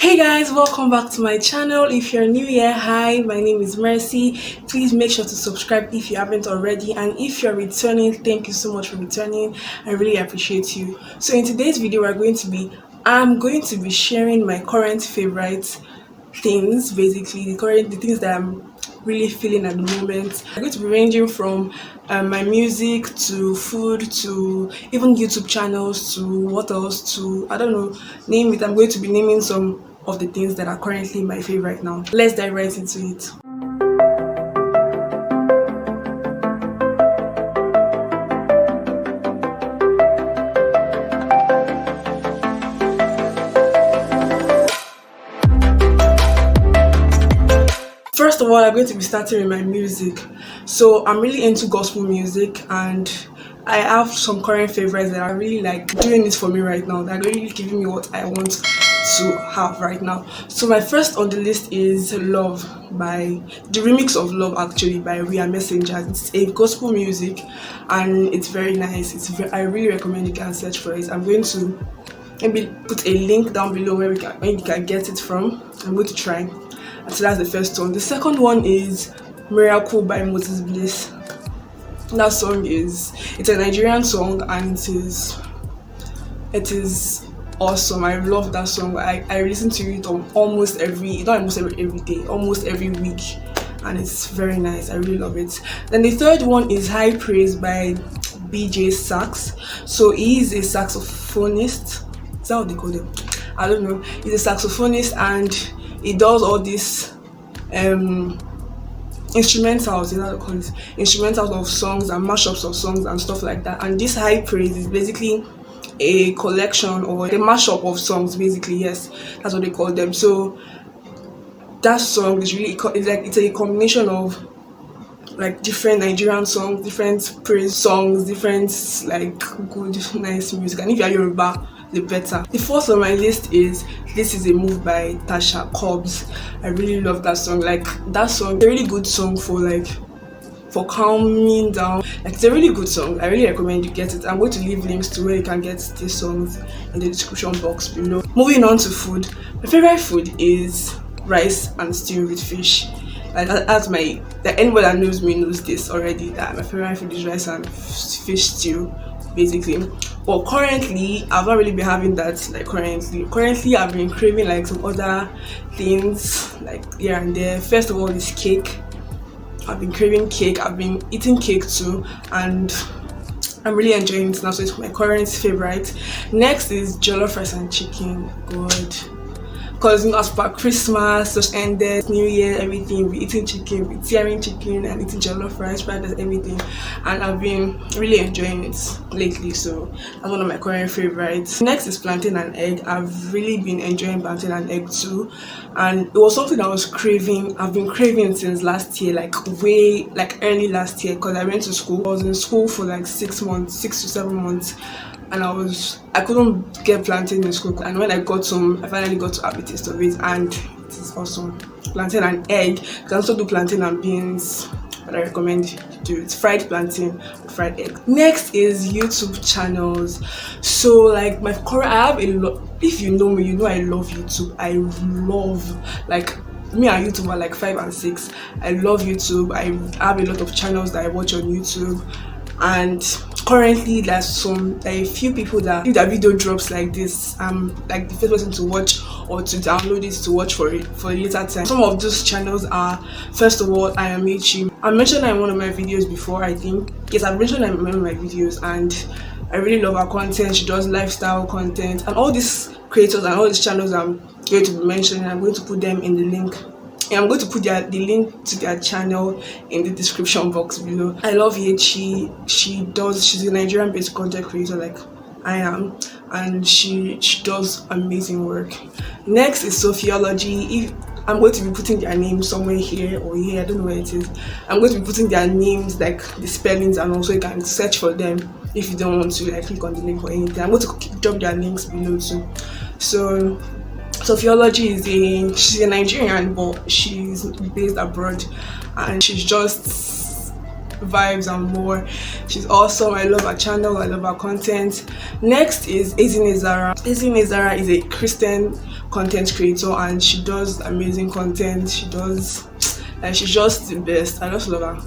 Hey guys, welcome back to my channel. If you're new here, hi, my name is Mercy. Please make sure to subscribe if you haven't already, and if you're returning, thank you so much for returning. I really appreciate you. So in today's video I'm going to be sharing my current favorite things, basically the things that I'm really feeling at the moment. I'm going to be ranging from my music to food to even YouTube channels to what else to, I don't know, name it. I'm going to be naming some of the things that are currently my favorite now. Let's dive right into it. First of all, I'm going to be starting with my music. So I'm really into gospel music, and I have some current favorites that are really like doing this for me right now. They're really giving me what I want to have right now. So my first on the list is Love by the remix of Love, actually, by Ria Messenger. It's a gospel music and it's very nice. I really recommend you can search for it. I'm going to maybe put a link down below where you can get it from. I'm going to try. So that's the first one. The second one is Miracle by Moses Bliss. That song it's a Nigerian song, and it is awesome. I love that song. I listen to it on almost every day, almost every week, and it's very nice. I really love it. Then the third one is High Praise by BJ Sax. So he is a saxophonist. Is that what they call him? I don't know. He's a saxophonist, and he does all these instrumentals, instrumentals of songs and mashups of songs and stuff like that. And this High Praise is basically a collection or a mashup of songs, basically. Yes, that's what they call them. So that song is really, it's a combination of like different Nigerian songs, different praise songs, different like good, nice music. And if you're Yoruba, the better. The fourth on my list is This Is a Move by Tasha Cobbs. I really love that song. Like, that song, it's a really good song for calming down. Like, it's a really good song. I really recommend you get it. I'm going to leave links to where you can get these songs in the description box below. Moving on to food. My favorite food is rice and stew with fish. Like, that's my, that anybody that knows me knows this already, that my favorite food is rice and fish stew, basically. But currently, I've not really been having that. Like, currently I've been craving like some other things like here and there. First of all is cake. I've been craving cake. I've been eating cake too, and I'm really enjoying it now. So it's my current favorite. Next is jollof rice and chicken. God, because as per Christmas, just ended, New Year, everything, we eating chicken, we tearing chicken and eating jollof rice, fried rice, everything. And I've been really enjoying it lately, so that's one of my current favorites. Next is plantain and egg. I've really been enjoying plantain and egg too, and it was something I was craving. I've been craving since last year, like early last year, because I went to school. I was in school for like 6 to 7 months. And I couldn't get plantain in school, and when I finally got to have a taste of it, and it is awesome. Plantain and egg. You can also do plantain and beans, but I recommend you do it. Fried plantain with fried egg. Next is YouTube channels. So like I have a lot. If you know me, you know I love YouTube. I love, like, me and YouTube are like 5 and 6. I love YouTube. I have a lot of channels that I watch on YouTube. And currently there's a few people that if their video drops like this, like the first person to watch or to download it to watch for a later time. Some of those channels are, first of all, I Am Ichi. I mentioned her in one of my videos before, I think. Yes, I've mentioned her in one of my videos, and I really love her content. She does lifestyle content, and all these creators and all these channels I'm going to be mentioning, I'm going to put them in the link. I'm going to put the link to their channel in the description box below. I love Yechi. She's a Nigerian based content creator like I am, and she does amazing work. Next is Sophiology. I'm going to be putting their names somewhere here or here, I don't know where it is. I'm going to be putting their names, like the spellings, and also you can search for them if you don't want to like click on the link or anything. I'm going to drop their links below too. So Sophiology she's a Nigerian, but she's based abroad, and she's just vibes and more. She's awesome. I love her channel. I love her content. Next is Ezinezara. Ezinezara is a Christian content creator, and she does amazing content. She's just the best. I just love her.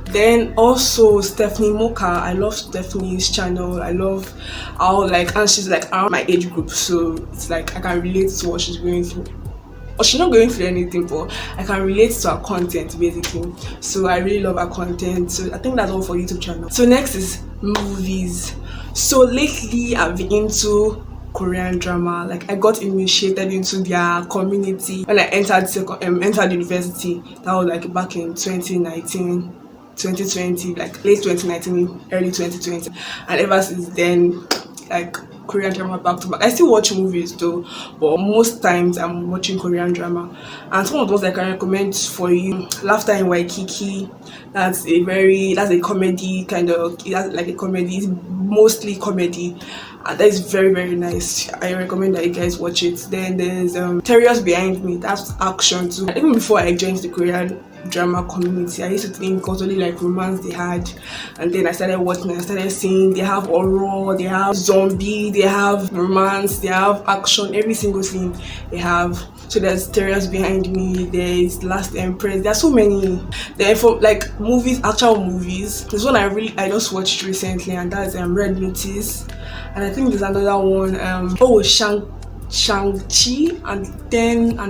Then also Stephanie Mocha. I love Stephanie's channel. I love how and she's around my age group, so it's I can relate to what she's going through. Or she's not going through anything, but I can relate to her content basically. So I really love her content. So I think that's all for YouTube channel. So next is movies. So lately I've been into Korean drama. I got initiated into their community when I entered university. That was back in 2019, 2020, late 2019, early 2020, and ever since then, Korean drama back to back. I still watch movies though, but most times I'm watching Korean drama. And some of those I can recommend for you: Laughter in Waikiki. That's a comedy a comedy. It's mostly comedy, and that is very, very nice. I recommend that you guys watch it. Then there's THAYER'S Behind Me. That's action too. And even before I joined the Korean drama community, I used to think it was only romance they had, and then I started watching. I started seeing they have horror, they have zombie, they have romance, they have action. Every single thing they have. So there's THAYER'S Behind Me, there's Last Empress. There's so many. Then for movies, actual movies, there's one I just watched recently, and that's Red Notice. And I think there's another one, Shang-Chi and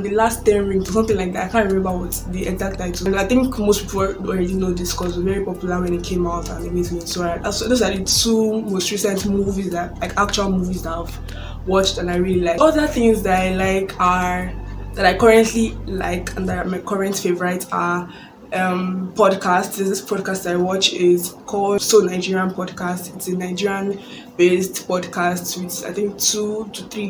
the Last 10 Rings, or something like that. I can't remember what's the exact title. And I think most people already know this because it was very popular when it came out and everything. So those are the two most recent movies that actual movies that I've watched and I really like. Other things that I like that I currently like and that are my current favorites are podcasts. There's this podcast I watch is called So Nigerian Podcast. It's a Nigerian based podcast with I think two to three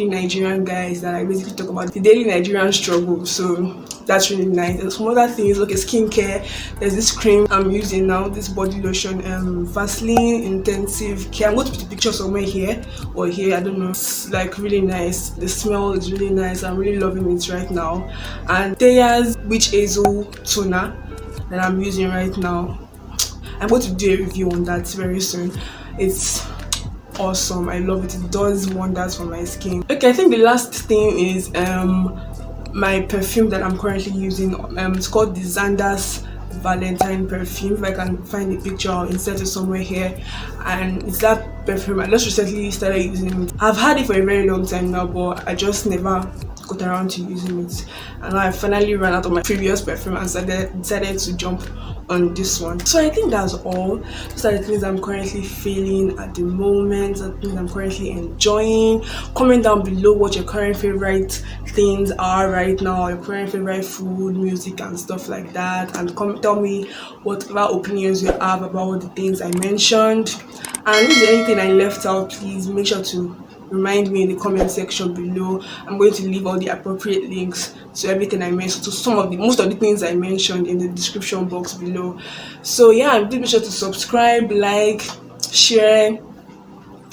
Nigerian guys that basically talk about the daily Nigerian struggle. So that's really nice. There's some other things like skincare. There's this cream I'm using now, this body lotion, Vaseline Intensive Care. I'm going to put a picture somewhere here or here, I don't know. It's really nice. The smell is really nice. I'm really loving it right now. And THAYER'S Witch Hazel toner that I'm using right now. I'm going to do a review on that very soon. It's awesome. I love it. It does wonders for my skin. Okay, I think the last thing is my perfume that I'm currently using. It's called the Xander's Valentine perfume. If I can find a picture, I'll insert it somewhere here. And it's that perfume I just recently started using it. I've had it for a very long time now, but I just never got around to using it, and I finally ran out of my previous perfume and decided to jump on this one. So I think that's all. Those are the things I'm currently feeling at the moment, the things I'm currently enjoying. Comment down below what your current favorite things are right now, your current favorite food, music and stuff like that, and tell me whatever opinions you have about all the things I mentioned. And if there's anything I left out, please make sure to remind me in the comment section below. I'm going to leave all the appropriate links to everything I mentioned, to most of the things I mentioned in the description box below. So yeah, please make sure to subscribe, like, share,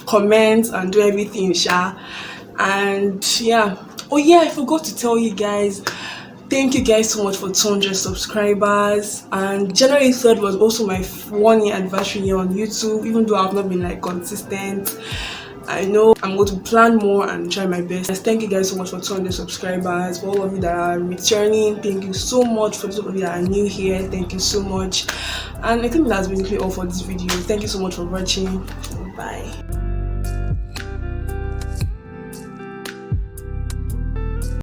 comment, and do everything, and yeah. Oh yeah, I forgot to tell you guys, thank you guys so much for 200 subscribers. And January 3rd was also my 1 year anniversary here on YouTube, even though I've not been consistent. I know I'm going to plan more and try my best. Thank you guys so much for 200 subscribers. For all of you that are returning, thank you so much. For those of you that are new here, thank you so much. And I think that's basically all for this video. Thank you so much for watching. Bye.